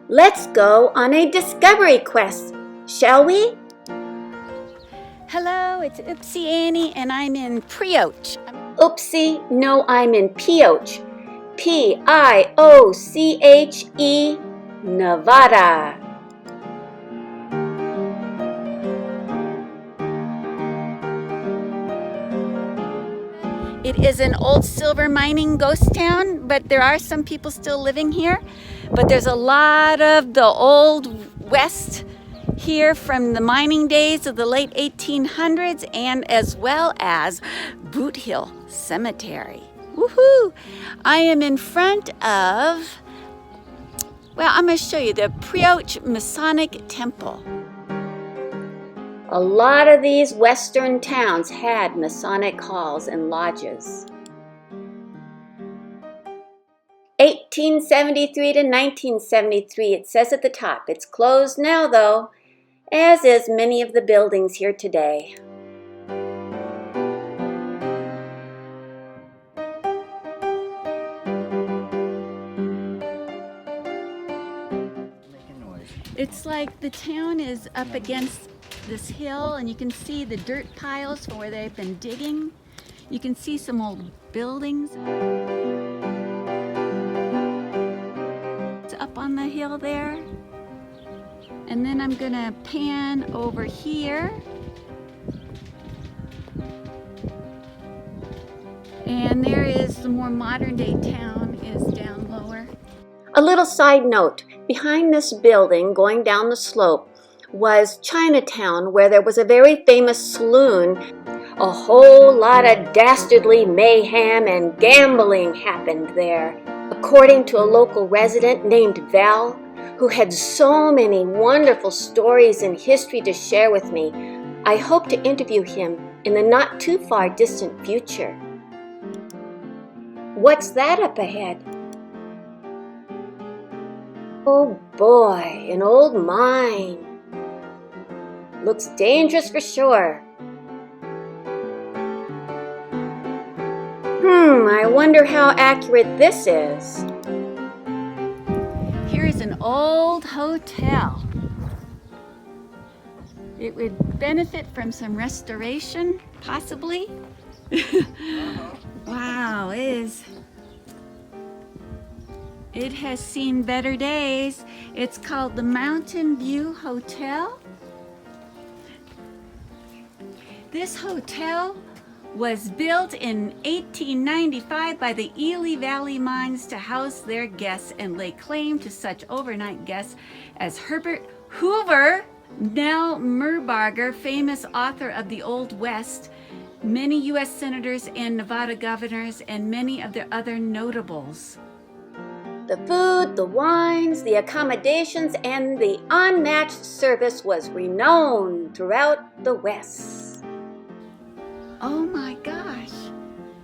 Let's go on a discovery quest, shall we? Hello, it's Oopsy Annie, and I'm in Pioche. Oopsie, no, I'm in Pioche. P-I-O-C-H-E, Nevada. It is an old silver mining ghost town, but there are some people still living here. But there's a lot of the old West here from the mining days of the late 1800s, and as well as Boot Hill Cemetery. Woohoo! I am in front of, well, I'm going to show you the Pioche Masonic Temple. A lot of these western towns had Masonic halls and lodges. 1873 to 1973, it says at the top. It's closed now, though, as is many of the buildings here today. It's like the town is up against this hill, and you can see the dirt piles from where they've been digging. You can see some old buildings. It's up on the hill there. And then I'm gonna pan over here. And there is the more modern day town is down lower. A little side note, behind this building going down the slope was Chinatown, where there was a very famous saloon. A whole lot of dastardly mayhem and gambling happened there. According to a local resident named Val, who had so many wonderful stories and history to share with me, I hope to interview him in the not too far distant future. What's that up ahead? Oh boy, an old mine. Looks dangerous for sure. I wonder how accurate this is. Here is an old hotel. It would benefit from some restoration, possibly. Wow, it has seen better days. It's called the Mountain View Hotel. This hotel was built in 1895 by the Ely Valley Mines to house their guests and lay claim to such overnight guests as Herbert Hoover, Nell Merbarger, famous author of The Old West, many U.S. senators and Nevada governors, and many of their other notables. The food, the wines, the accommodations, and the unmatched service was renowned throughout the West. Oh my gosh.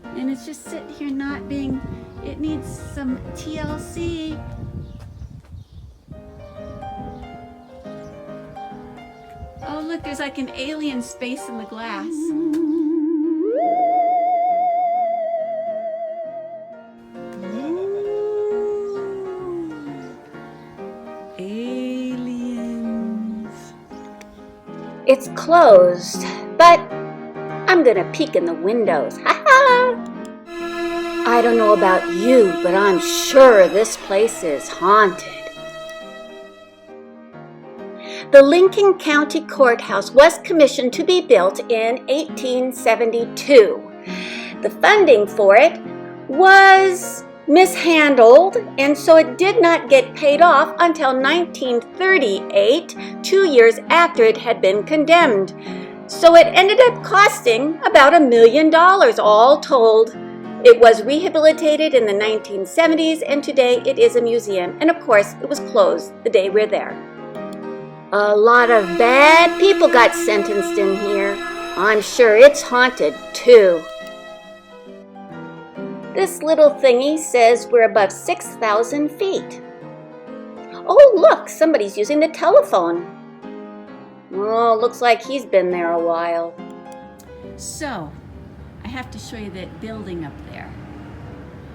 And it's just sitting here not being, it needs some TLC. Oh look, there's like an alien space in the glass. Aliens. It's closed, but I'm gonna peek in the windows. Ha ha! I don't know about you, but I'm sure this place is haunted. The Lincoln County Courthouse was commissioned to be built in 1872. The funding for it was mishandled, and so it did not get paid off until 1938, 2 years after it had been condemned. So it ended up costing about $1 million all told. It was rehabilitated in the 1970s, and today it is a museum. And of course, it was closed the day we're there. A lot of bad people got sentenced in here. I'm sure it's haunted too. This little thingy says we're above 6,000 feet. Oh, look, somebody's using the telephone. Oh, looks like he's been there a while. So, I have to show you that building up there.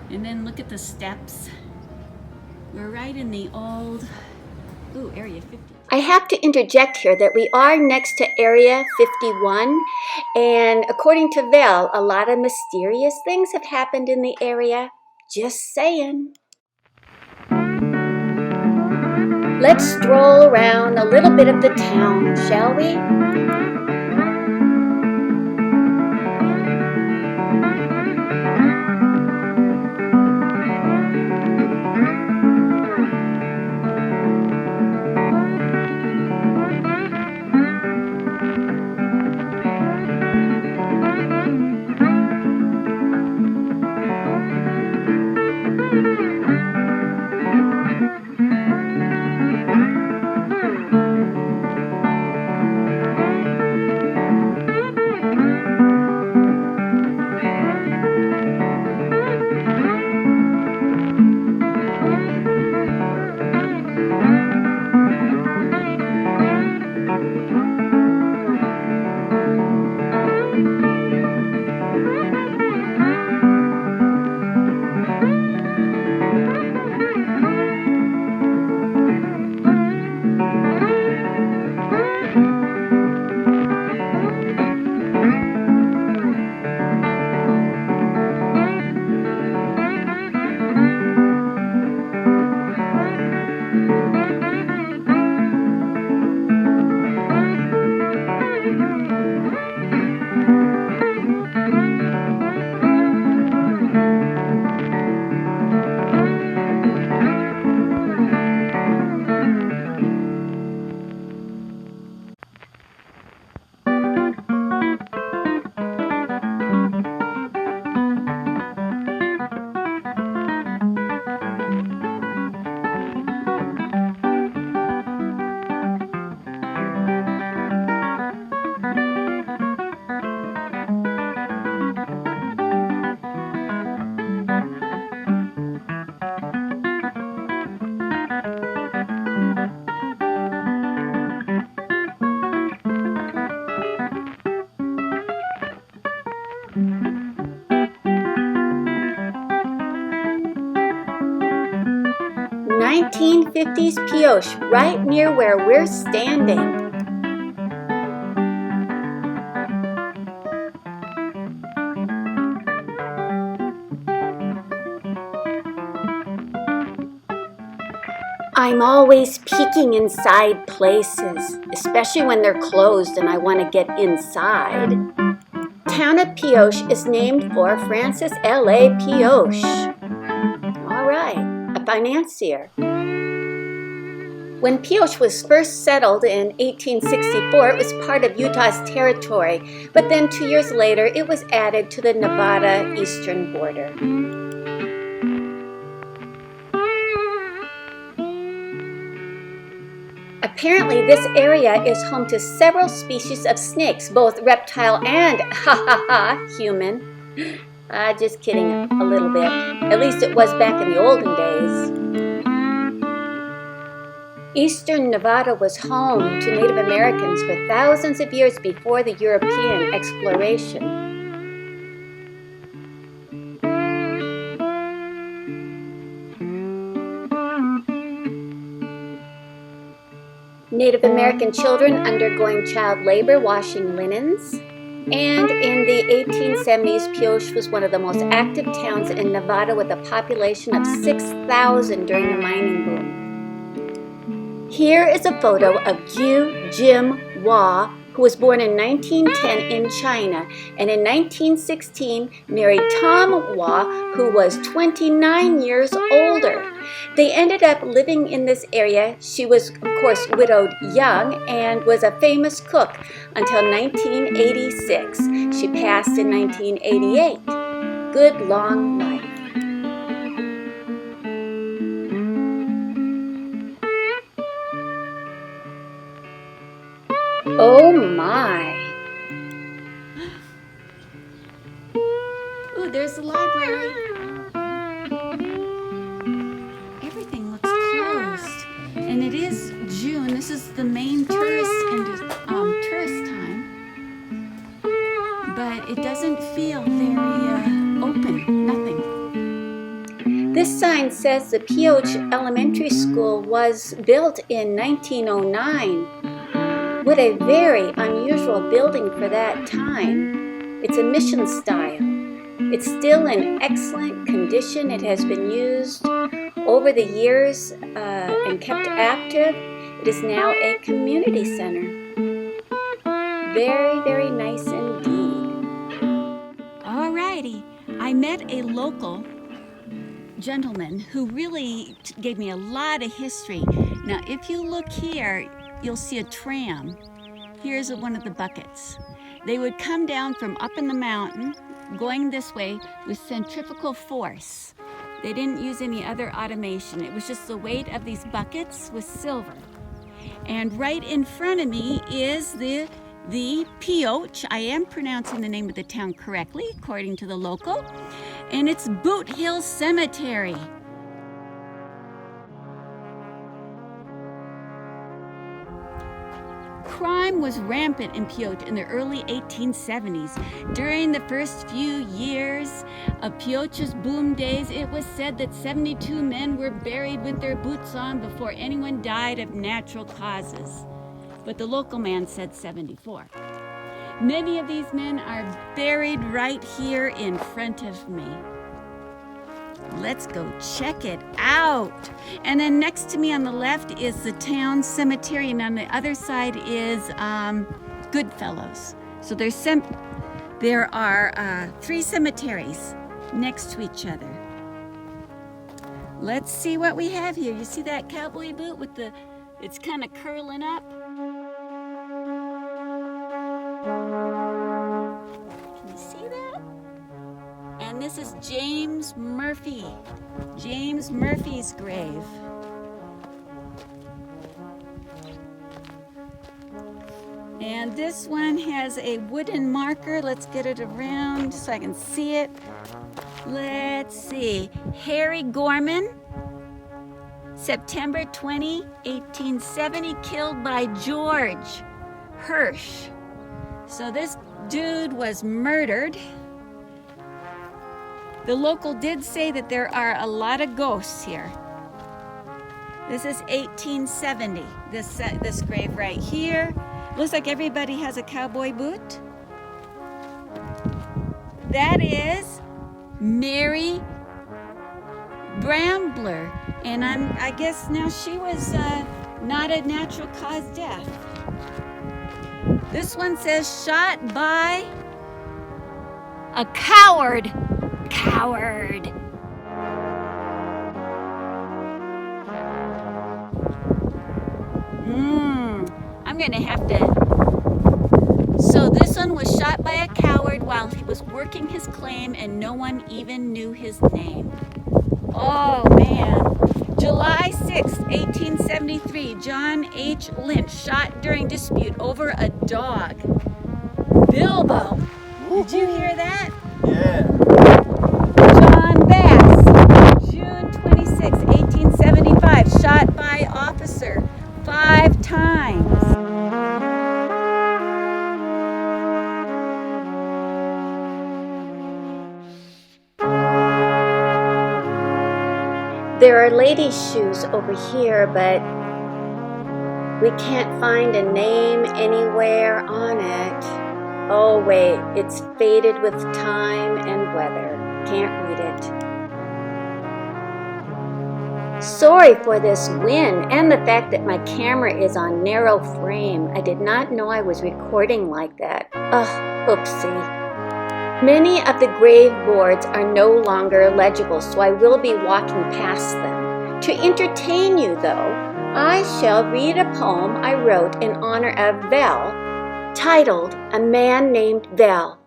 And then look at the steps. We're right in the old Ooh, Area 50. I have to interject here that we are next to Area 51, and according to Val, a lot of mysterious things have happened in the area. Just saying. Let's stroll around a little bit of the town, shall we? 1950s Pioche, right near where we're standing. I'm always peeking inside places, especially when they're closed and I want to get inside. Town of Pioche is named for Francis L.A. Pioche. All right, a financier. When Pioche was first settled in 1864, it was part of Utah's territory, but then 2 years later, it was added to the Nevada eastern border. Apparently, this area is home to several species of snakes, both reptile and, human. Just kidding, a little bit. At least it was back in the olden days. Eastern Nevada was home to Native Americans for thousands of years before the European exploration. Native American children undergoing child labor washing linens. And in the 1870s, Pioche was one of the most active towns in Nevada with a population of 6,000 during the mining boom. Here is a photo of Gu Jim Hua, who was born in 1910 in China, and in 1916 married Tom Hua, who was 29 years older. They ended up living in this area. She was, of course, widowed young and was a famous cook until 1986. She passed in 1988. Good long life. Oh my! Ooh, there's the library. Everything looks closed. And it is June. This is the main tourist time. But it doesn't feel very open. Nothing. This sign says the Pioche Elementary School was built in 1909. What a very unusual building for that time. It's a mission style. It's still in excellent condition. It has been used over the years and kept active. It is now a community center. Very, very nice indeed. Alrighty, I met a local gentleman who really gave me a lot of history. Now, if you look here, you'll see a tram. Here's one of the buckets. They would come down from up in the mountain, going this way with centrifugal force. They didn't use any other automation. It was just the weight of these buckets with silver. And right in front of me is the Pioche. I am pronouncing the name of the town correctly, according to the local. And it's Boot Hill Cemetery. Crime was rampant in Pioche in the early 1870s. During the first few years of Pioche's boom days, it was said that 72 men were buried with their boots on before anyone died of natural causes. But the local man said 74. Many of these men are buried right here in front of me. Let's go check it out. And then next to me on the left is the town cemetery, and on the other side is Goodfellows. So there are 3 cemeteries next to each other. Let's see what we have here. You see that cowboy boot with it's kind of curling up? Can you see that? And this is James Murphy. James Murphy's grave. And this one has a wooden marker. Let's get it around so I can see it. Let's see. Harry Gorman, September 20, 1870, killed by George Hirsch. So this dude was murdered. The local did say that there are a lot of ghosts here. This is 1870, this grave right here. Looks like everybody has a cowboy boot. That is Mary Brambler. And I guess now she was not a natural cause death. This one says shot by a coward. Coward. I'm gonna have to. So this one was shot by a coward while he was working his claim and no one even knew his name. Oh man. July 6th, 1873, John H. Lynch shot during dispute over a dog. Bilbo. Did you hear that? Yeah. John Bass, June 26, 1875, shot by officer 5 times. There are ladies' shoes over here, but we can't find a name anywhere on it. Oh wait, it's faded with time and weather. Can't read it. Sorry for this wind and the fact that my camera is on narrow frame. I did not know I was recording like that. Ugh, oopsie. Many of the grave boards are no longer legible, so I will be walking past them. To entertain you, though, I shall read a poem I wrote in honor of Vel, titled A Man Named Vel.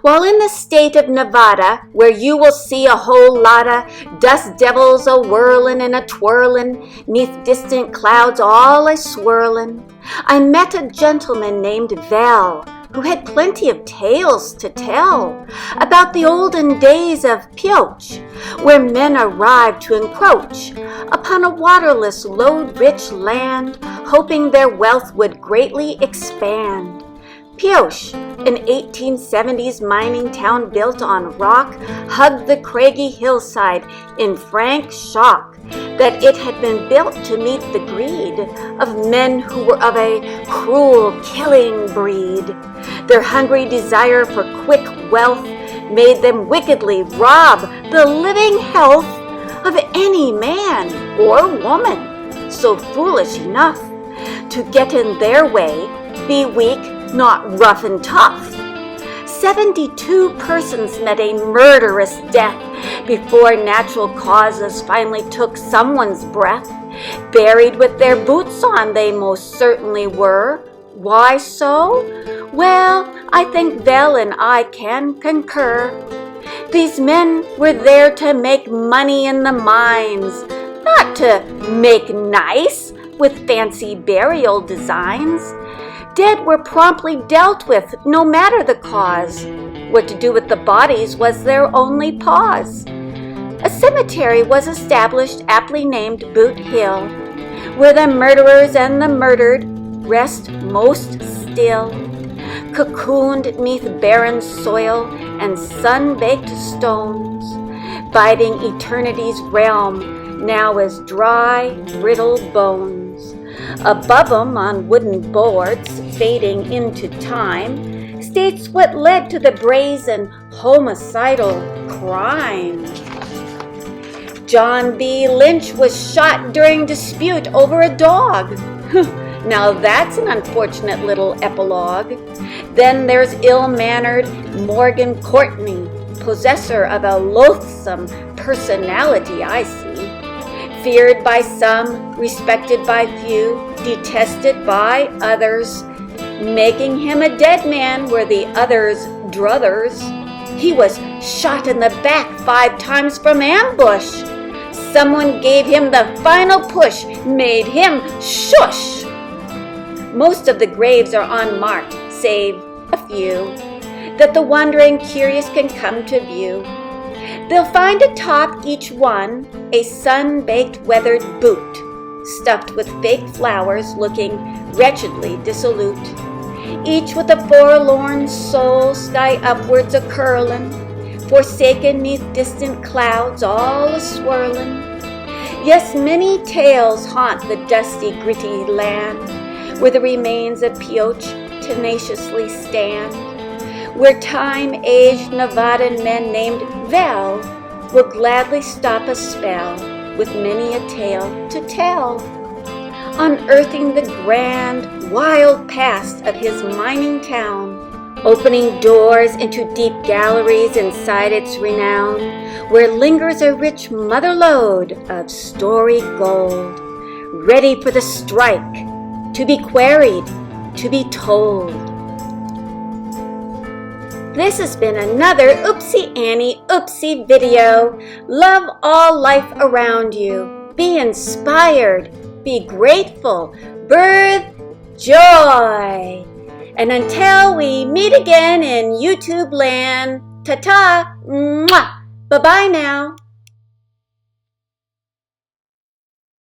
While in the state of Nevada, where you will see a whole lotta dust devils a-whirlin' and a-twirlin', 'neath distant clouds all a-swirlin', I met a gentleman named Vel, who had plenty of tales to tell about the olden days of Pioche, where men arrived to encroach upon a waterless, load-rich land, hoping their wealth would greatly expand. Pioche, an 1870s mining town built on rock, hugged the craggy hillside in frank shock that it had been built to meet the greed of men who were of a cruel, killing breed. Their hungry desire for quick wealth made them wickedly rob the living health of any man or woman so foolish enough to get in their way, be weak, not rough and tough. 72 persons met a murderous death before natural causes finally took someone's breath. Buried with their boots on, they most certainly were. Why so? Well, I think Bell and I can concur. These men were there to make money in the mines, not to make nice with fancy burial designs. Dead were promptly dealt with, no matter the cause. What to do with the bodies was their only pause. A cemetery was established, aptly named Boot Hill, where the murderers and the murdered rest most still, cocooned 'neath barren soil and sun-baked stones, biding eternity's realm, now as dry, brittle bones. Above 'em, on wooden boards, fading into time, states what led to the brazen homicidal crime. John B. Lynch was shot during dispute over a dog. Now that's an unfortunate little epilogue. Then there's ill-mannered Morgan Courtney, possessor of a loathsome personality, I see. Feared by some, respected by few, detested by others, making him a dead man where the others druthers. He was shot in the back 5 times from ambush. Someone gave him the final push, made him shush. Most of the graves are unmarked, save a few, that the wondering curious can come to view. They'll find atop each one a sun-baked weathered boot, stuffed with fake flowers looking wretchedly dissolute, each with a forlorn soul sky upwards a-curlin', forsaken 'neath distant clouds all a-swirlin'. Yes, many tales haunt the dusty, gritty land, where the remains of Pioche tenaciously stand, where time-aged Nevadan men named Vel will gladly stop a spell with many a tale to tell, unearthing the grand, wild past of his mining town, opening doors into deep galleries inside its renown, where lingers a rich mother lode of story gold, ready for the strike, to be queried, to be told. This has been another Oopsie Annie Oopsie video. Love all life around you. Be inspired. Be grateful. Birth joy. And until we meet again in YouTube land, ta-ta, mwah, bye-bye now.